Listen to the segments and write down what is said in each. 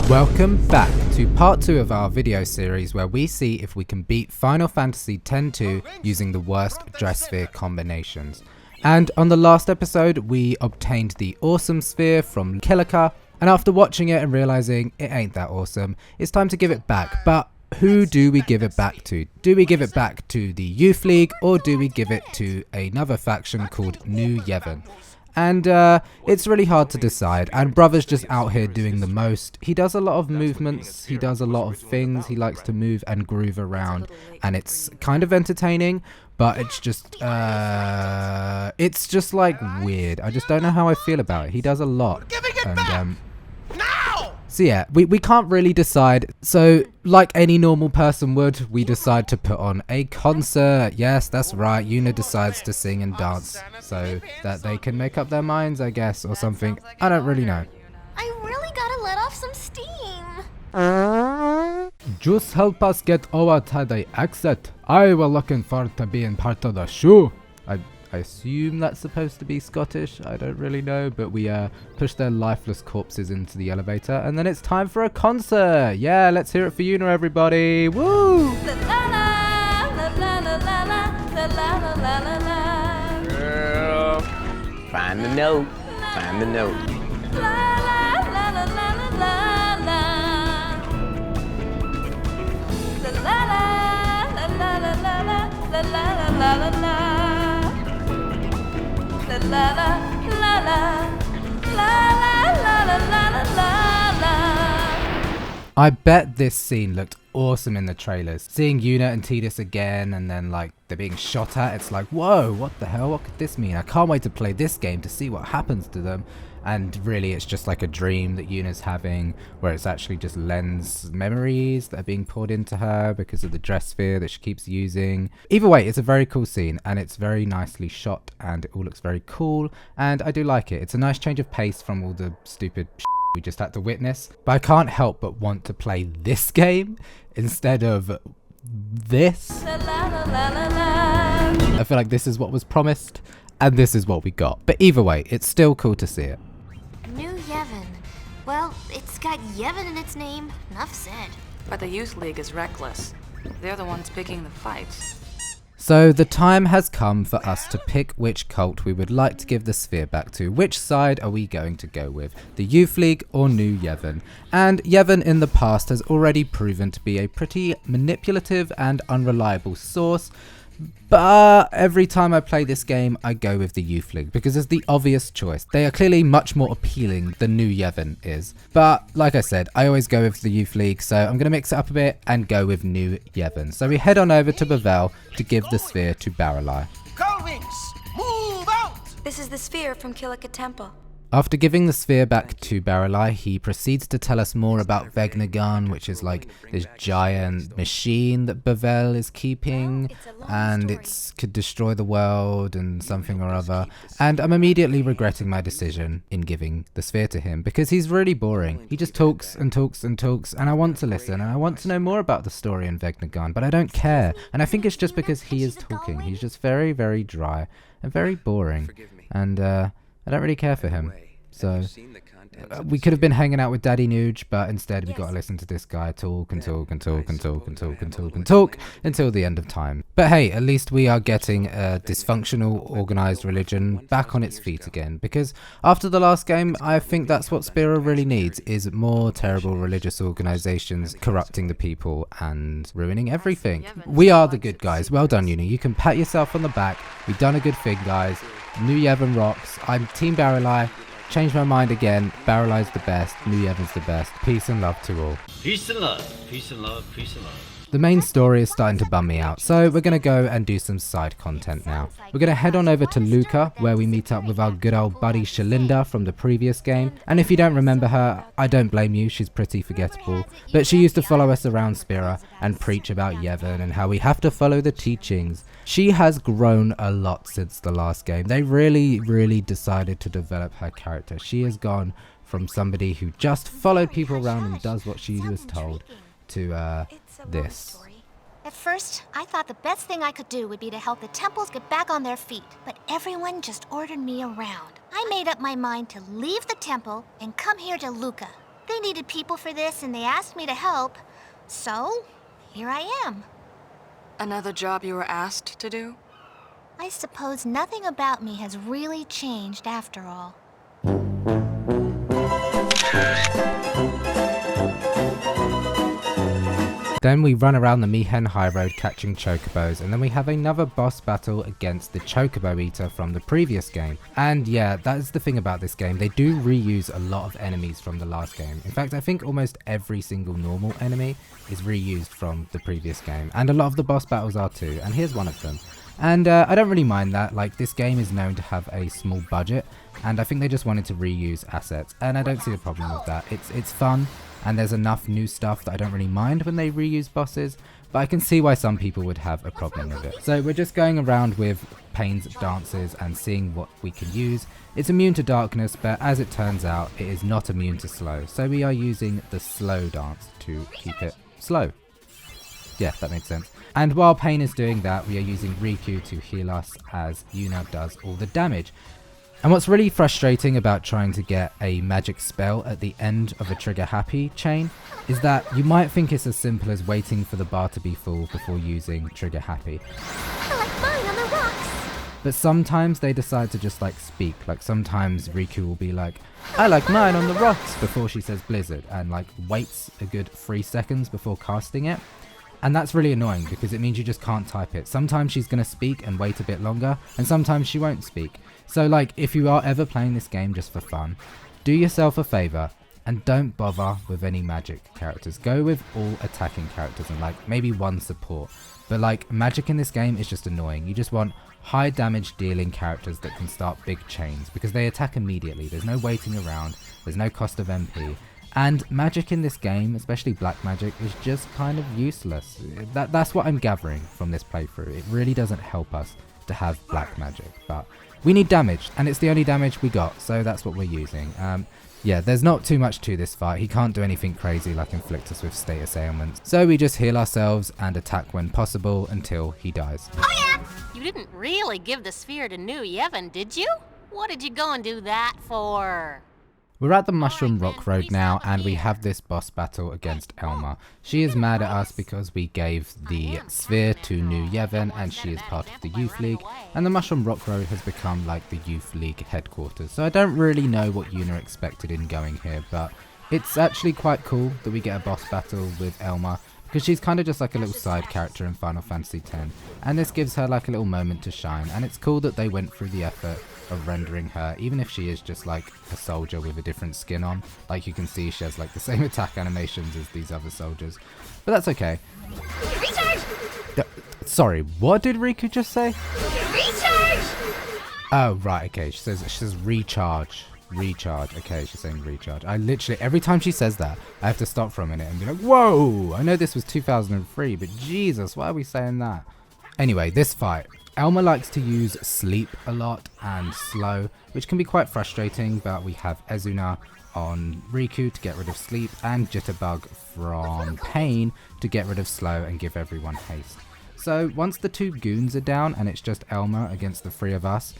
Welcome back to part 2 of our video series where we see if we can beat Final Fantasy X-2 using the worst Dressphere combinations. And on the last episode we obtained the awesome sphere from Kilika, and after watching it and realizing it ain't that awesome, it's time to give it back. But who do we give it back to? Do we give it back to the Youth League or do we give it to another faction called New Yevon? And it's really hard to decide, and Brother's just out here doing the most. He does a lot of movements, he does a lot of things, he likes to move and groove around, and it's kind of entertaining, but it's just like weird. I just don't know how I feel about it. He does a lot. And, so yeah, we can't really decide. So like any normal person would, we decide to put on a concert. Yes, that's right, Yuna decides to sing and dance so that they can make up their minds, I guess, or something. I don't really know. I really gotta let off some steam. Just help us get over to the exit. I was looking forward to being part of the show. I assume that's supposed to be Scottish, I don't really know, but we push their lifeless corpses into the elevator, and then it's time for a concert! Yeah, let's hear it for Yuna, everybody! Woo! Girl, find the note, find the note. I bet this scene looked awesome in the trailers. Seeing Yuna and Tidus again, and then like they're being shot at, it's like, whoa, what the hell, what could this mean? I can't wait to play this game to see what happens to them. And really it's just like a dream that Yuna's having, where it's actually just Len's memories that are being poured into her because of the Dressphere that she keeps using. Either way, it's a very cool scene, and it's very nicely shot, and it all looks very cool, and I do like it. It's a nice change of pace from all the stupid we just had to witness. But I can't help but want to play this game instead of this. I feel like this is what was promised, and this is what we got. But either way, it's still cool to see it. New Yevon. Well, it's got Yevon in its name. Enough said. But the Youth League is reckless. They're the ones picking the fights. So the time has come for us to pick which cult we would like to give the sphere back to. Which side are we going to go with? The Youth League or New Yevon? And Yevon in the past has already proven to be a pretty manipulative and unreliable source. But every time I play this game, I go with the Youth League because it's the obvious choice. They are clearly much more appealing than New Yevon is. But like I said, I always go with the Youth League, so I'm going to mix it up a bit and go with New Yevon. So we head on over to Bevelle to give the sphere to Baralai. Convicts, move out! This is the sphere from Kilika Temple. After giving the sphere back to Baralai, he proceeds to tell us more about Vegnagun, which is like this giant machine that Bevelle is keeping, and it could destroy the world and something or other. And I'm immediately regretting my decision in giving the sphere to him, because he's really boring. He just talks and talks and talks, and I want to listen, and I want to know more about the story in Vegnagun, but I don't care. And I think it's just because he is talking. He's just very, very dry and very boring, and I don't really care for him. So we could have been hanging out with Daddy Nuge, but instead we got to listen to this guy talk and talk and talk and talk and talk and talk and talk until the end of time. But hey, at least we are getting a dysfunctional, organized religion back on its feet again, because after the last game, I think that's what Spira really needs, is more terrible religious organizations corrupting the people and ruining everything. We are the good guys. Well done, Yuna. You can pat yourself on the back. We've done a good thing, guys. New Yevon rocks. I'm Team Baralai. Changed my mind again. Baralai's the best. New Yevon's the best. Peace and love to all. Peace and love, peace and love, peace and love. The main story is starting to bum me out, so we're going to go and do some side content now. We're going to head on over to Luca, where we meet up with our good old buddy Shalinda from the previous game. And if you don't remember her, I don't blame you, she's pretty forgettable. But she used to follow us around Spira and preach about Yevon and how we have to follow the teachings. She has grown a lot since the last game. They really decided to develop her character. She has gone from somebody who just followed people around and does what she was told to this. At first, I thought the best thing I could do would be to help the temples get back on their feet, but everyone just ordered me around. I made up my mind to leave the temple and come here to Luca. They needed people for this and they asked me to help. So, here I am. Another job you were asked to do? I suppose nothing about me has really changed after all. Then we run around the Mihen High Road catching chocobos, and then we have another boss battle against the chocobo eater from the previous game. And yeah, that is the thing about this game, they do reuse a lot of enemies from the last game. In fact, I think almost every single normal enemy is reused from the previous game, and a lot of the boss battles are too, and here's one of them. And I don't really mind that. Like, this game is known to have a small budget, and I think they just wanted to reuse assets, and I don't see the problem with that. It's fun, and there's enough new stuff that I don't really mind when they reuse bosses, but I can see why some people would have a problem with it. So we're just going around with Payne's dances and seeing what we can use. It's immune to darkness, but as it turns out, it is not immune to slow. So we are using the slow dance to keep it slow. Yeah, that makes sense. And while Payne is doing that, we are using Riku to heal us as Yuna does all the damage. And what's really frustrating about trying to get a magic spell at the end of a trigger happy chain is that you might think it's as simple as waiting for the bar to be full before using trigger happy. I like mine on the rocks. But sometimes they decide to just like speak. Like sometimes Riku will be like, I like mine on the rocks before she says blizzard, and like waits a good 3 seconds before casting it. And that's really annoying because it means you just can't type it. Sometimes she's going to speak and wait a bit longer, and sometimes she won't speak. So like, if you are ever playing this game just for fun, do yourself a favor and don't bother with any magic characters. Go with all attacking characters and like maybe one support. But like, magic in this game is just annoying. You just want high damage dealing characters that can start big chains because they attack immediately. There's no waiting around. There's no cost of MP. And magic in this game, especially black magic, is just kind of useless. That's what I'm gathering from this playthrough. It really doesn't help us to have black magic, but we need damage, and it's the only damage we got, so that's what we're using. Yeah, there's not too much to this fight. He can't do anything crazy like inflict us with status ailments, so we just heal ourselves and attack when possible until he dies. Oh yeah! You didn't really give the sphere to new Yevon, did you? What did you go and do that for? We're at the Mushroom Rock Road now, and we have this boss battle against Elma. She is mad at us because we gave the sphere to New Yevon, and she is part of the Youth League, and the Mushroom Rock Road has become like the Youth League headquarters. So I don't really know what Yuna expected in going here, but it's actually quite cool that we get a boss battle with Elma, because she's kind of just like a little side character in Final Fantasy X, and this gives her like a little moment to shine, and it's cool that they went through the effort of rendering her, even if she is just like a soldier with a different skin on. Like you can see she has like the same attack animations as these other soldiers, but that's okay. Recharge! Sorry, what did Riku just say? Recharge! Oh right, okay, she says recharge. Okay, she's saying recharge. I literally, every time she says that, I have to stop for a minute and be like, whoa, I know this was 2003, but Jesus, why are we saying that? Anyway, this fight. Elma likes to use sleep a lot and slow, which can be quite frustrating, but we have Ezuna on Riku to get rid of sleep and Jitterbug from Payne to get rid of slow and give everyone haste. So once the two goons are down and it's just Elma against the three of us,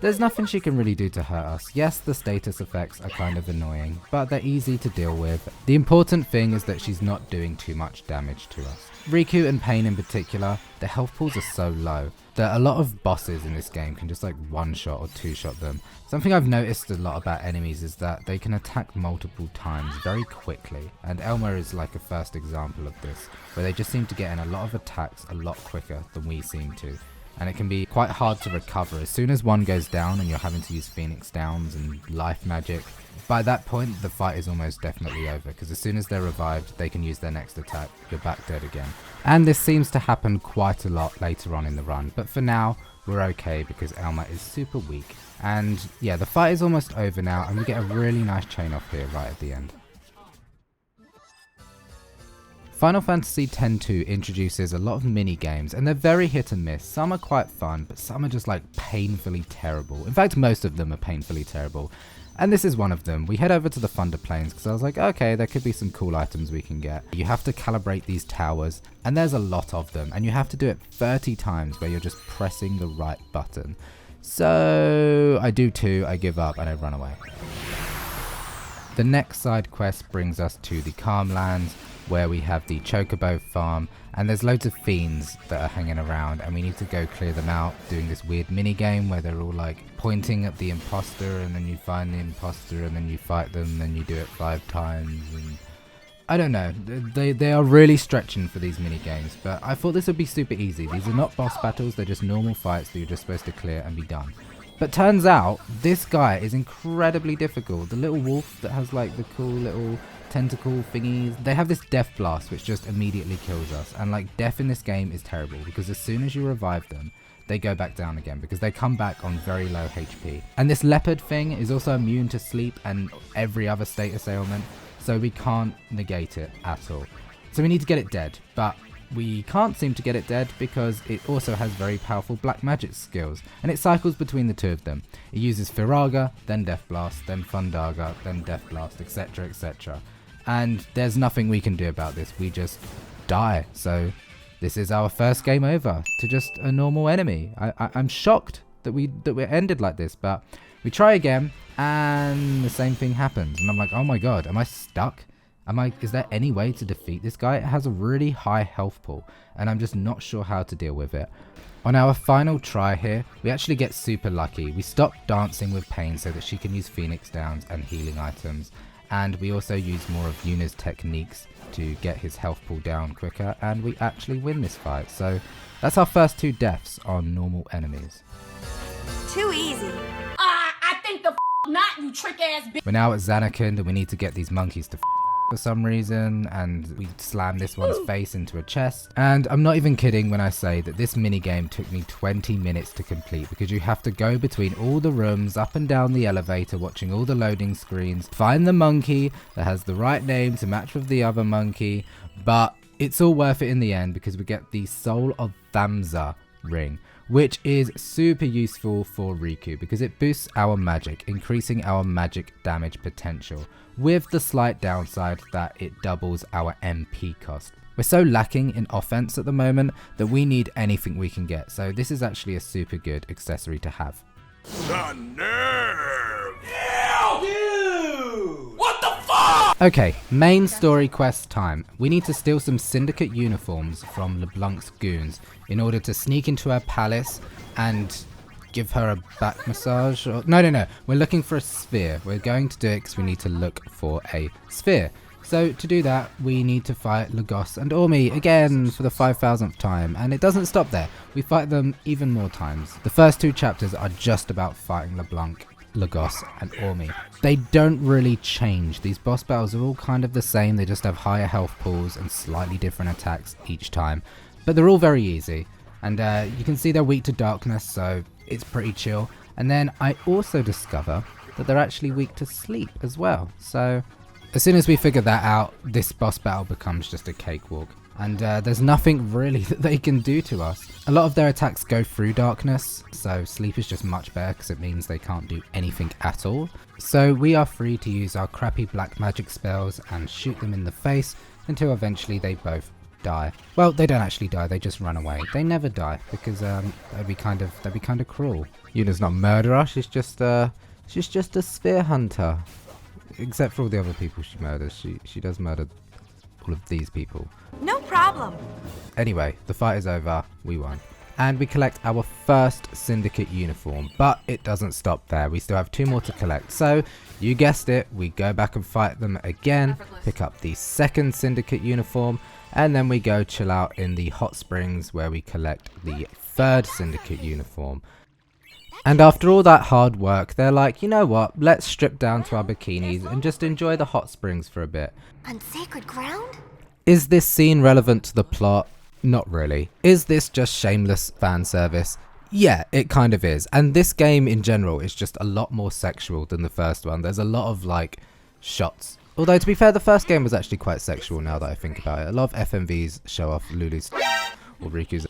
there's nothing she can really do to hurt us. Yes, the status effects are kind of annoying, but they're easy to deal with. The important thing is that she's not doing too much damage to us. Riku and Payne in particular, their health pools are so low that a lot of bosses in this game can just like one-shot or two-shot them. Something I've noticed a lot about enemies is that they can attack multiple times very quickly, and Elma is like a first example of this, where they just seem to get in a lot of attacks a lot quicker than we seem to. And it can be quite hard to recover. As soon as one goes down and you're having to use Phoenix Downs and life magic, by that point the fight is almost definitely over, because as soon as they're revived they can use their next attack, you're back dead again. And this seems to happen quite a lot later on in the run, but for now we're okay because Elma is super weak. And yeah, the fight is almost over now, and we get a really nice chain off here right at the end. Final Fantasy X-2 introduces a lot of mini games, and they're very hit and miss. Some are quite fun, but some are just like painfully terrible. In fact, most of them are painfully terrible. And this is one of them. We head over to the Thunder Plains because I was like, okay, there could be some cool items we can get. You have to calibrate these towers, and there's a lot of them, and you have to do it 30 times where you're just pressing the right button. So I do 2, I give up, and I run away. The next side quest brings us to the Calm Lands, where we have the Chocobo farm, and there's loads of fiends that are hanging around, and we need to go clear them out, doing this weird mini game where they're all like pointing at the imposter, and then you find the imposter, and then you fight them, and then you do it 5 times, and I don't know, they are really stretching for these mini games, but I thought this would be super easy. These are not boss battles, they're just normal fights that you're just supposed to clear and be done. But turns out, this guy is incredibly difficult. The little wolf that has like the cool little tentacle thingies, they have this death blast which just immediately kills us. And like, death in this game is terrible because as soon as you revive them, they go back down again because they come back on very low HP. And this leopard thing is also immune to sleep and every other status ailment, so we can't negate it at all. So we need to get it dead, but we can't seem to get it dead because it also has very powerful black magic skills, and it cycles between the 2 of them. It uses Firaga, then Death Blast, then Fundaga, then Death Blast, etc, etc. And there's nothing we can do about this, we just die. So this is our first game over to just a normal enemy. I'm shocked that we're ended like this, but we try again and the same thing happens, and I'm like, oh my god, am I stuck? Is there any way to defeat this guy? It has a really high health pool, and I'm just not sure how to deal with it. On our final try here, we actually get super lucky. We stop dancing with Pain so that she can use Phoenix Downs and healing items, and we also use more of Yuna's techniques to get his health pool down quicker, and we actually win this fight. So that's our first 2 deaths on normal enemies. Too easy. I think the not, you trick ass bitch. We're now at Zanarkand, and we need to get these monkeys to for some reason, and we slam this one's face into a chest. And I'm not even kidding when I say that this minigame took me 20 minutes to complete, because you have to go between all the rooms, up and down the elevator, watching all the loading screens, find the monkey that has the right name to match with the other monkey, but it's all worth it in the end because we get the Soul of Thamsa ring, which is super useful for Riku because it boosts our magic, increasing our magic damage potential, with the slight downside that it doubles our MP cost. We're so lacking in offense at the moment that we need anything we can get, so this is actually a super good accessory to have. The nerve! Yeah, dude! What the fuck? Okay, main story quest time. We need to steal some syndicate uniforms from LeBlanc's goons in order to sneak into her palace and give her a back massage. Or no, we're looking for a sphere. We're going to do it because we need to look for a sphere. So to do that, we need to fight Lagos and Ormi again for the 5,000th time, and it doesn't stop there. We fight them even more times. The first 2 chapters are just about fighting LeBlanc, Lagos and Ormi. They don't really change. These boss battles are all kind of the same, they just have higher health pools and slightly different attacks each time. But they're all very easy, and you can see they're weak to darkness, so it's pretty chill. And then I also discover that they're actually weak to sleep as well, so as soon as we figure that out, this boss battle becomes just a cakewalk. And there's nothing really that they can do to us. A lot of their attacks go through darkness, so sleep is just much better because it means they can't do anything at all. So we are free to use our crappy black magic spells and shoot them in the face until eventually they both die. Well, they don't actually die, they just run away. They never die because that'd be kind of cruel. Yuna's not a murderer, she's just a sphere hunter. Except for all the other people she murders, she does murder all of these people. No problem. Anyway, the fight is over, we won. And we collect our first syndicate uniform, but it doesn't stop there. We still have 2 more to collect. So, you guessed it, we go back and fight them again, pick up the second syndicate uniform, and then we go chill out in the hot springs where we collect the 3rd syndicate uniform. And after all that hard work, they're like, you know what, let's strip down to our bikinis and just enjoy the hot springs for a bit. On sacred ground? Is this scene relevant to the plot? Not really. Is this just shameless fan service? Yeah, it kind of is. And this game in general is just a lot more sexual than the first one. There's a lot of like shots. Although to be fair, the first game was actually quite sexual now that I think about it. A lot of FMVs show off Lulu's or Riku's.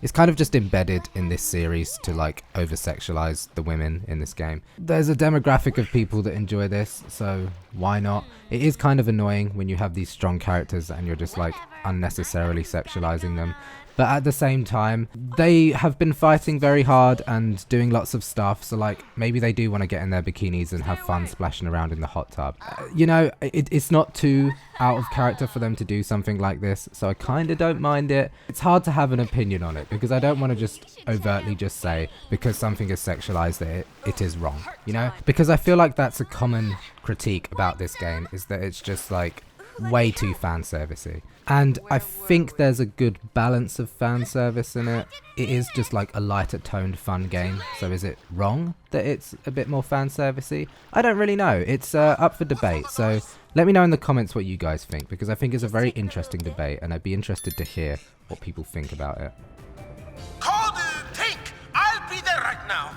It's kind of just embedded in this series to like over-sexualize the women in this game. There's a demographic of people that enjoy this, so why not? It is kind of annoying when you have these strong characters and you're just like unnecessarily sexualizing them. but at the same time, they have been fighting very hard and doing lots of stuff, so like, maybe they do want to get in their bikinis and have fun splashing around in the hot tub. You know, it's not too out of character for them to do something like this, so I kind of don't mind it. It's hard to have an opinion on it, because I don't want to just overtly just say, because something is sexualized, that it is wrong, you know? Because I feel like that's a common critique about this game, is that it's just like way too fan servicey. And I think there's a good balance of fan service in it. It is just like a lighter toned fun game, so is it wrong that it's a bit more fan servicey? I don't really know. It's up for debate, so let me know in the comments what you guys think, because I think it's a very interesting debate and I'd be interested to hear what people think about it. Call the tank. I'll be there right now.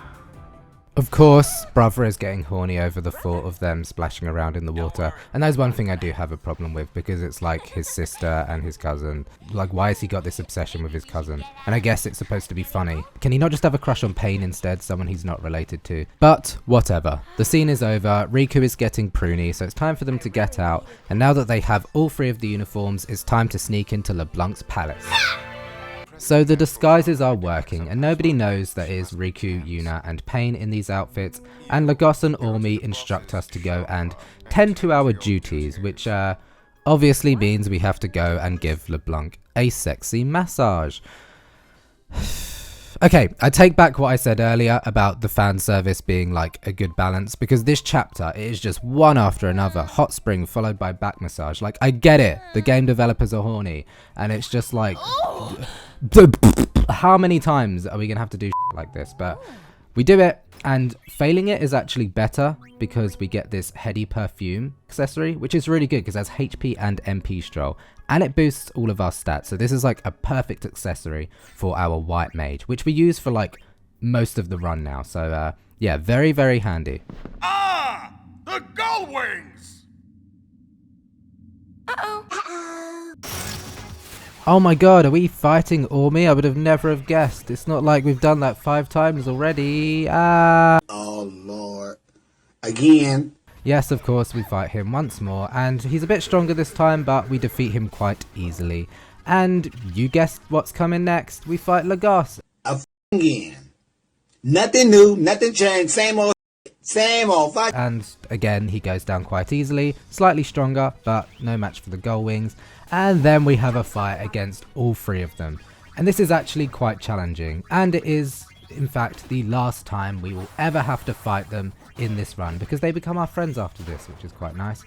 Of course, Brother is getting horny over the thought of them splashing around in the water, and that's one thing I do have a problem with, because it's like his sister and his cousin. Like, why has he got this obsession with his cousin? And I guess it's supposed to be funny. Can he not just have a crush on Pain instead, someone he's not related to? But whatever. The scene is over, Riku is getting pruny, so it's time for them to get out, and now that they have all three of the uniforms, it's time to sneak into LeBlanc's palace. So the disguises are working, and nobody knows that it is Riku, Yuna and Pain in these outfits, and Lagos and Ormi instruct us to go and tend to our duties, which obviously means we have to go and give LeBlanc a sexy massage. Okay, I take back what I said earlier about the fan service being like a good balance, because this chapter, it is just one after another, hot spring followed by back massage. Like, I get it, the game developers are horny, and it's just like, how many times are we gonna have to do like this? But we do it, and failing it is actually better, because we get this heady perfume accessory, which is really good because it has HP and MP stroll, and it boosts all of our stats. So this is like a perfect accessory for our white mage, which we use for like most of the run now. So yeah, very, very handy. Ah, the gull wings. Oh my god, are we fighting Ormi? I would have never have guessed. It's not like we've done that 5 times already. Oh lord. Again. Yes, of course, we fight him once more, and he's a bit stronger this time, but we defeat him quite easily. And you guessed what's coming next. We fight Lagos. Again. Nothing new, nothing changed, same old fight. And again, he goes down quite easily, slightly stronger, but no match for the gull wings. And then we have a fight against all 3 of them. And this is actually quite challenging, and it is, in fact, the last time we will ever have to fight them in this run, because they become our friends after this, which is quite nice.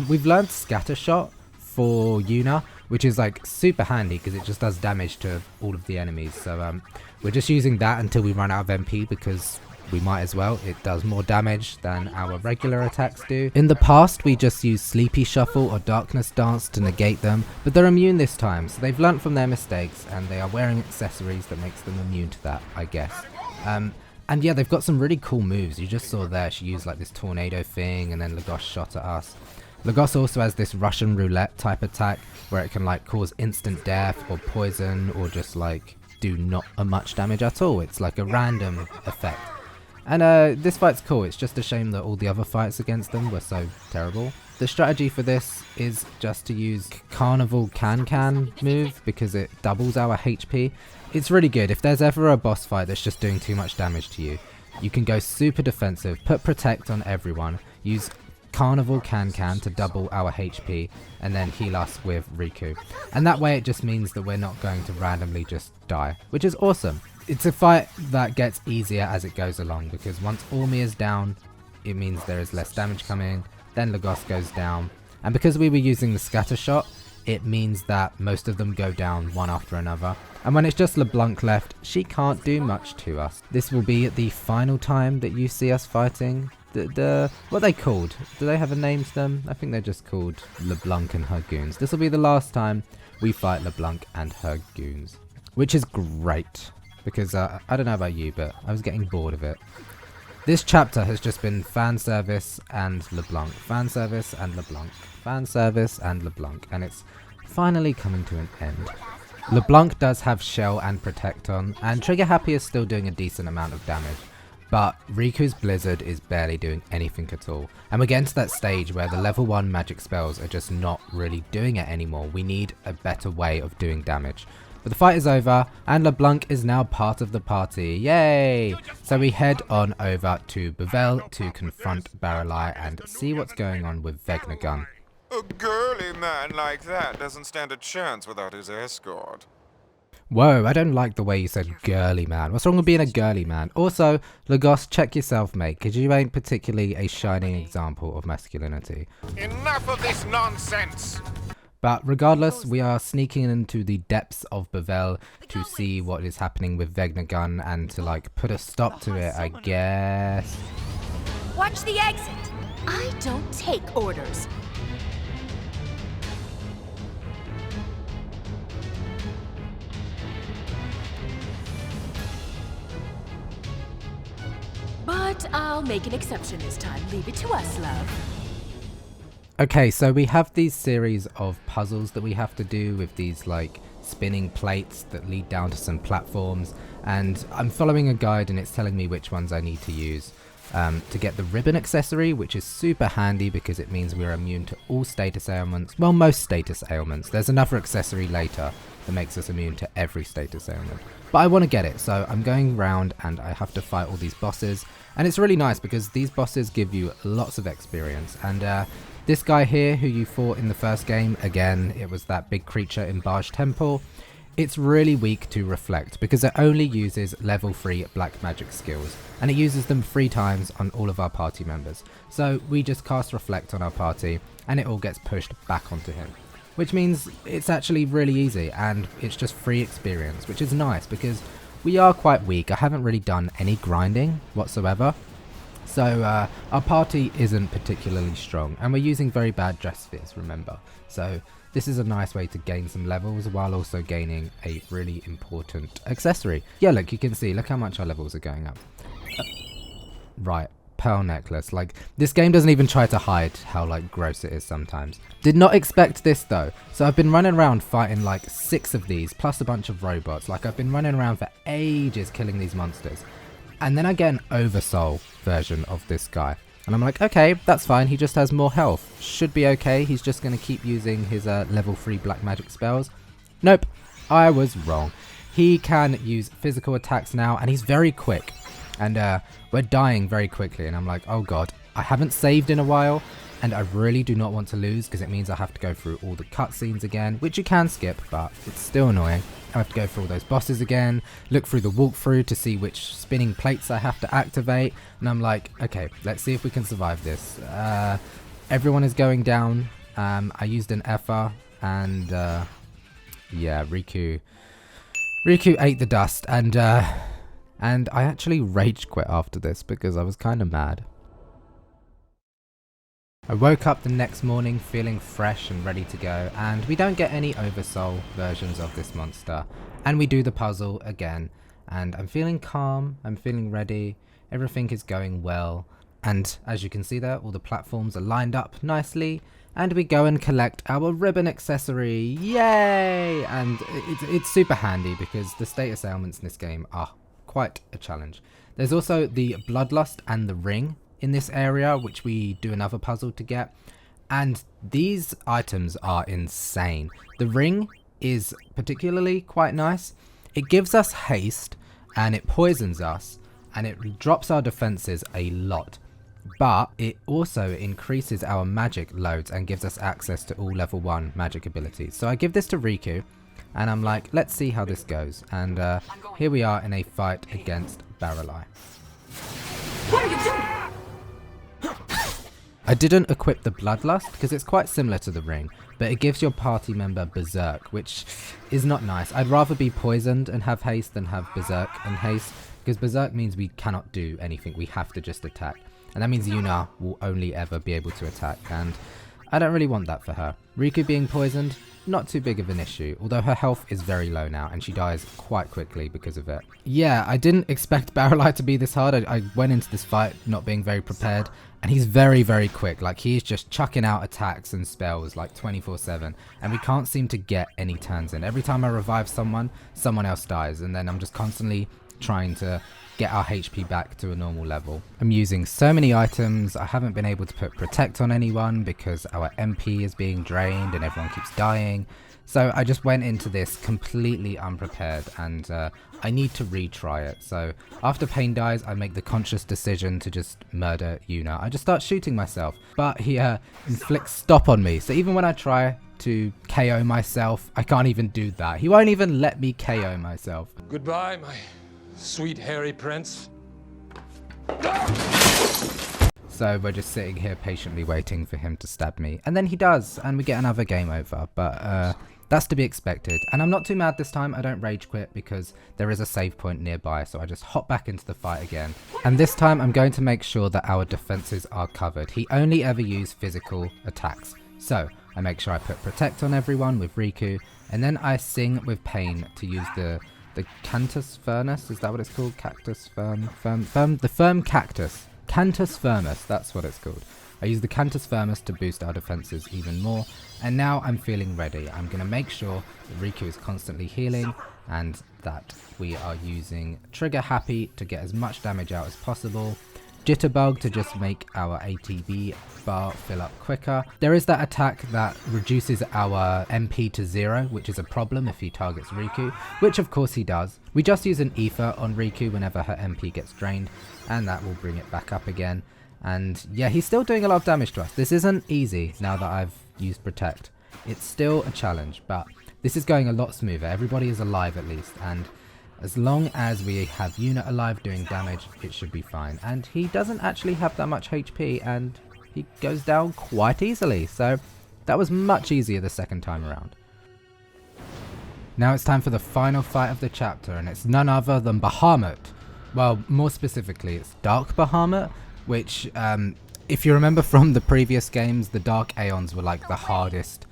We've learned Scatter Shot for Yuna, which is like super handy because it just does damage to all of the enemies. So we're just using that until we run out of MP, because we might as well. It does more damage than our regular attacks do. In the past, we just used Sleepy Shuffle or Darkness Dance to negate them, but they're immune this time, so they've learnt from their mistakes, and they are wearing accessories that makes them immune to that, I guess. And yeah, they've got some really cool moves. You just saw there, she used like this tornado thing, and then Lagos shot at us. Lagos also has this Russian roulette type attack, where it can like cause instant death or poison, or just like do not much damage at all. It's like a random effect. And this fight's cool. It's just a shame that all the other fights against them were so terrible. The strategy for this is just to use Carnival Can move, because it doubles our HP. It's really good. If there's ever a boss fight that's just doing too much damage to you, you can go super defensive, put Protect on everyone, use Carnival Can to double our HP, and then heal us with Riku. And that way it just means that we're not going to randomly just die, which is awesome. It's a fight that gets easier as it goes along, because once Ormi is down, it means there is less damage coming, then Lagos goes down, and because we were using the Scatter Shot, it means that most of them go down one after another, and when it's just LeBlanc left, she can't do much to us. This will be the final time that you see us fighting. What are they called? Do they have a name to them? I think they're just called LeBlanc and her goons. This will be the last time we fight LeBlanc and her goons, which is great. Because I don't know about you, but I was getting bored of it. This chapter has just been fan service and LeBlanc, fan service and LeBlanc, fan service and LeBlanc, and it's finally coming to an end. LeBlanc does have Shell and Protect on, and Trigger Happy is still doing a decent amount of damage, but Riku's Blizzard is barely doing anything at all. And we're getting to that stage where the level 1 magic spells are just not really doing it anymore. We need a better way of doing damage. But the fight is over, and LeBlanc is now part of the party. Yay! So we head on over to Bevelle to confront Baralai and see what's going on with Vegnagun. A girly man like that doesn't stand a chance without his escort. Whoa, I don't like the way you said girly man. What's wrong with being a girly man? Also, Lagos, check yourself, mate, because you ain't particularly a shining example of masculinity. Enough of this nonsense! But regardless, we are sneaking into the depths of Bevelle to see what is happening with Vegnagun and to like put a stop to it, I guess. Watch the exit. I don't take orders. But I'll make an exception this time. Leave it to us, love. Okay, so we have these series of puzzles that we have to do with these like spinning plates that lead down to some platforms, and I'm following a guide and it's telling me which ones I need to use to get the ribbon accessory, which is super handy because it means we're immune to all status ailments. Well, most status ailments. There's another accessory later that makes us immune to every status ailment. But I want to get it, so I'm going around and I have to fight all these bosses. And it's really nice because these bosses give you lots of experience. And this guy here who you fought in the first game, again, it was that big creature in Barge Temple. It's really weak to Reflect because it only uses level 3 black magic skills. And it uses them 3 times on all of our party members. So we just cast Reflect on our party and it all gets pushed back onto him. Which means it's actually really easy and it's just free experience, which is nice because we are quite weak. I haven't really done any grinding whatsoever. So our party isn't particularly strong and we're using very bad Dresspheres, remember. So this is a nice way to gain some levels while also gaining a really important accessory. Yeah, look, you can see, look how much our levels are going up. Right. Pearl necklace. Like, this game doesn't even try to hide how like gross it is sometimes. Did not expect this though. So I've been running around fighting like 6 of these plus a bunch of robots. Like, I've been running around for ages killing these monsters. And then I get an oversoul version of this guy. And I'm like, okay, that's fine. He just has more health. Should be okay. He's just going to keep using his level 3 black magic spells. Nope. I was wrong. He can use physical attacks now and he's very quick. And we're dying very quickly and I'm like, oh god, I haven't saved in a while and I really do not want to lose because it means I have to go through all the cutscenes again, which you can skip, but it's still annoying. I have to go through all those bosses again, look through the walkthrough to see which spinning plates I have to activate, and I'm like, okay, let's see if we can survive this. Everyone is going down. I used an Effa and yeah, Riku ate the dust and I actually rage quit after this because I was kind of mad. I woke up the next morning feeling fresh and ready to go, and we don't get any oversoul versions of this monster. And we do the puzzle again, and I'm feeling calm, I'm feeling ready, everything is going well. And as you can see there, all the platforms are lined up nicely, and we go and collect our ribbon accessory. Yay! And it's super handy because the status ailments in this game are quite a challenge. There's also the Bloodlust and the Ring in this area, which we do another puzzle to get, and these items are insane. The Ring is particularly quite nice. It gives us haste and it poisons us and it drops our defenses a lot, but it also increases our magic loads and gives us access to all level 1 magic abilities. So I give this to Riku and I'm like, let's see how this goes. And here we are in a fight against Baralai. What are you doing? I didn't equip the Bloodlust because it's quite similar to the Ring, but it gives your party member Berserk, which is not nice. I'd rather be poisoned and have haste than have Berserk and haste, because Berserk means we cannot do anything, we have to just attack. And that means Yuna will only ever be able to attack, and I don't really want that for her. Riku being poisoned, not too big of an issue, although her health is very low now and she dies quite quickly because of it. Yeah, I didn't expect Baralai to be this hard. I went into this fight not being very prepared, and he's very, very quick. Like, he's just chucking out attacks and spells like 24/7, and we can't seem to get any turns in. Every time I revive someone, someone else dies, and then I'm just constantly trying to get our HP back to a normal level. I'm using so many items. I haven't been able to put Protect on anyone because our MP is being drained and everyone keeps dying. So I just went into this completely unprepared, and I need to retry it. So after Pain dies, I make the conscious decision to just murder Yuna. I just start shooting myself, but he inflicts stop on me. So even when I try to KO myself, I can't even do that. He won't even let me KO myself. Goodbye, my sweet hairy prince. So we're just sitting here patiently waiting for him to stab me. And then he does, and we get another game over. But that's to be expected. And I'm not too mad this time. I don't rage quit because there is a save point nearby. So I just hop back into the fight again. And this time I'm going to make sure that our defenses are covered. He only ever used physical attacks. So I make sure I put Protect on everyone with Riku. And then I sing with Pain to use the Cantus Furnace. Is that what it's called? Cactus the Firm Cactus. Cantus Firmus, that's what it's called. I use the Cantus Firmus to boost our defenses even more, and now I'm feeling ready. I'm going to make sure that Riku is constantly healing, and that we are using Trigger Happy to get as much damage out as possible, Jitterbug to just make our ATB bar fill up quicker. There is that attack that reduces our MP to 0, which is a problem if he targets Riku, which of course he does. We just use an Ether on Riku whenever her MP gets drained, and that will bring it back up again. And yeah, he's still doing a lot of damage to us. This isn't easy now that I've used Protect. It's still a challenge, but this is going a lot smoother. Everybody is alive at least, and as long as we have Yuna alive doing damage, it should be fine. And he doesn't actually have that much HP, and he goes down quite easily. So that was much easier the second time around. Now it's time for the final fight of the chapter, and it's none other than Bahamut. Well, more specifically, it's Dark Bahamut, which, if you remember from the previous games, the Dark Aeons were like the hardest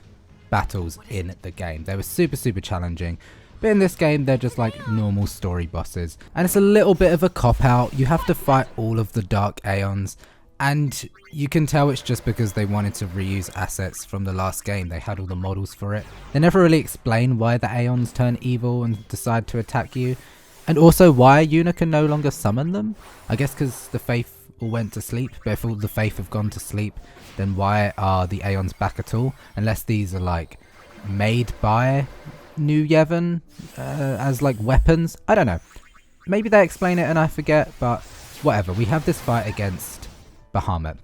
battles in the game. They were super, super challenging. But in this game, they're just like normal story bosses. And it's a little bit of a cop-out. You have to fight all of the Dark Aeons. And you can tell it's just because they wanted to reuse assets from the last game. They had all the models for it. They never really explain why the Aeons turn evil and decide to attack you. And also why Yuna can no longer summon them. I guess because the Faith all went to sleep. But if all the Faith have gone to sleep, then why are the Aeons back at all? Unless these are like made by New Yevon as like weapons. I don't know. Maybe they explain it and I forget, but whatever. We have this fight against Bahamut,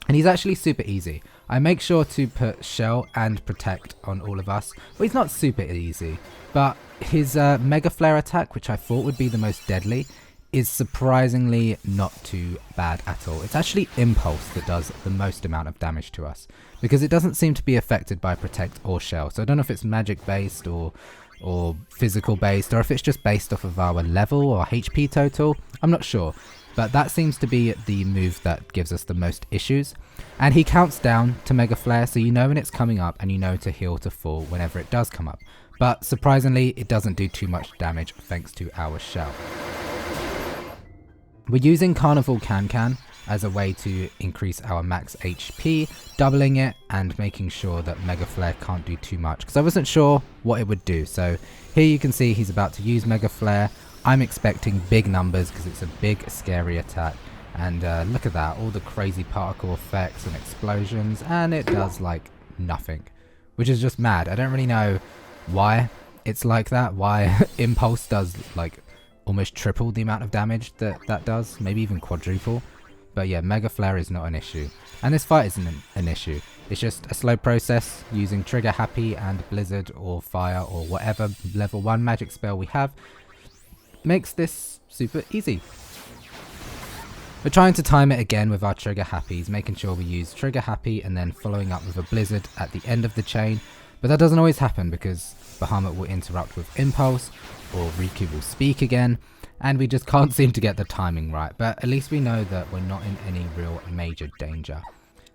and he's actually super easy. I make sure to put Shell and Protect on all of us. Well, he's not super easy, but his Mega Flare attack, which I thought would be the most deadly, is surprisingly not too bad at all. It's actually Impulse that does the most amount of damage to us, because it doesn't seem to be affected by Protect or Shell. So I don't know if it's magic based or physical based, or if it's just based off of our level or HP total. I'm not sure, but that seems to be the move that gives us the most issues. And he counts down to Mega Flare, so you know when it's coming up and you know to heal to full whenever it does come up. But surprisingly, it doesn't do too much damage thanks to our Shell. We're using Carnival Can as a way to increase our max HP, doubling it and making sure that Mega Flare can't do too much, because I wasn't sure what it would do. So here you can see he's about to use Mega Flare. I'm expecting big numbers because it's a big scary attack, and look at that, all the crazy particle effects and explosions, and it does like nothing, which is just mad. I don't really know why it's like that, why Impulse does like almost triple the amount of damage that does, maybe even quadruple. But yeah, Mega Flare is not an issue, and this fight isn't an issue. It's just a slow process using Trigger Happy and Blizzard or Fire or whatever level 1 magic spell we have. Makes this super easy. We're trying to time it again with our Trigger Happies, making sure we use Trigger Happy and then following up with a Blizzard at the end of the chain. But that doesn't always happen because Bahamut will interrupt with Impulse, or Riku will speak again, and we just can't seem to get the timing right. But at least we know that we're not in any real major danger.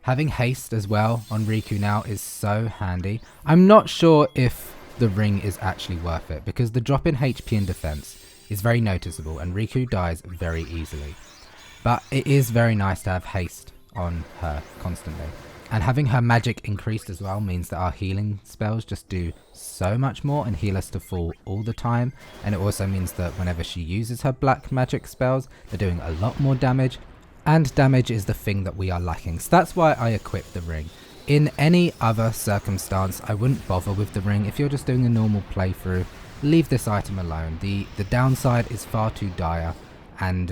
Having haste as well on Riku now is so handy. I'm not sure if the ring is actually worth it, because the drop in HP and defense is very noticeable and Riku dies very easily. But it is very nice to have haste on her constantly. And having her magic increased as well means that our healing spells just do so much more and heal us to full all the time. And it also means that whenever she uses her black magic spells, they're doing a lot more damage. And damage is the thing that we are lacking. So that's why I equipped the ring. In any other circumstance, I wouldn't bother with the ring. If you're just doing a normal playthrough, leave this item alone. The downside is far too dire, and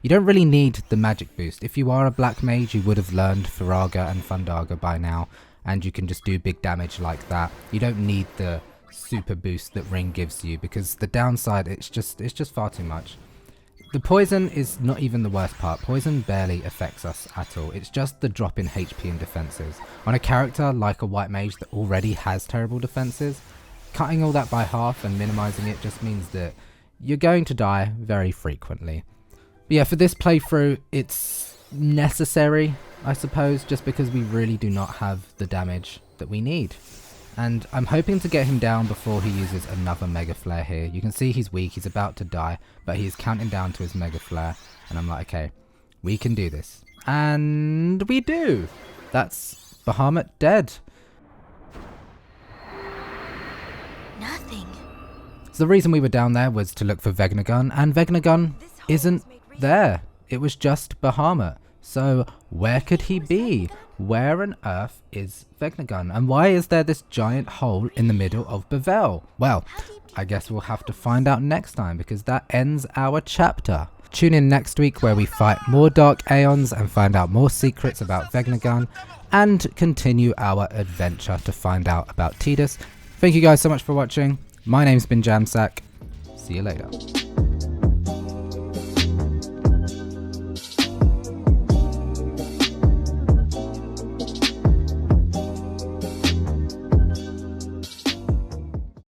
you don't really need the magic boost. If you are a black mage, you would have learned Faraga and Fundaga by now, and you can just do big damage like that. You don't need the super boost that ring gives you, because the downside, it's just far too much. The poison is not even the worst part. Poison barely affects us at all. It's just the drop in HP and defenses. On a character like a white mage that already has terrible defenses, cutting all that by half and minimizing it just means that you're going to die very frequently. But yeah, for this playthrough, it's necessary, I suppose, just because we really do not have the damage that we need. And I'm hoping to get him down before he uses another Mega Flare here. You can see he's weak, he's about to die, but he's counting down to his Mega Flare. And I'm like, okay, we can do this. And we do! That's Bahamut dead. Nothing. So the reason we were down there was to look for Vegnagun, and Vegnagun isn't there. It was just Bahamut. So where could he be? Where on earth is Vegnagun? And why is there this giant hole in the middle of Bevelle? Well, I guess we'll have to find out next time, because that ends our chapter. Tune in next week where we fight more Dark Aeons and find out more secrets about Vegnagun, and continue our adventure to find out about Tidus. Thank you guys so much for watching. My name's been Jamsack. See you later.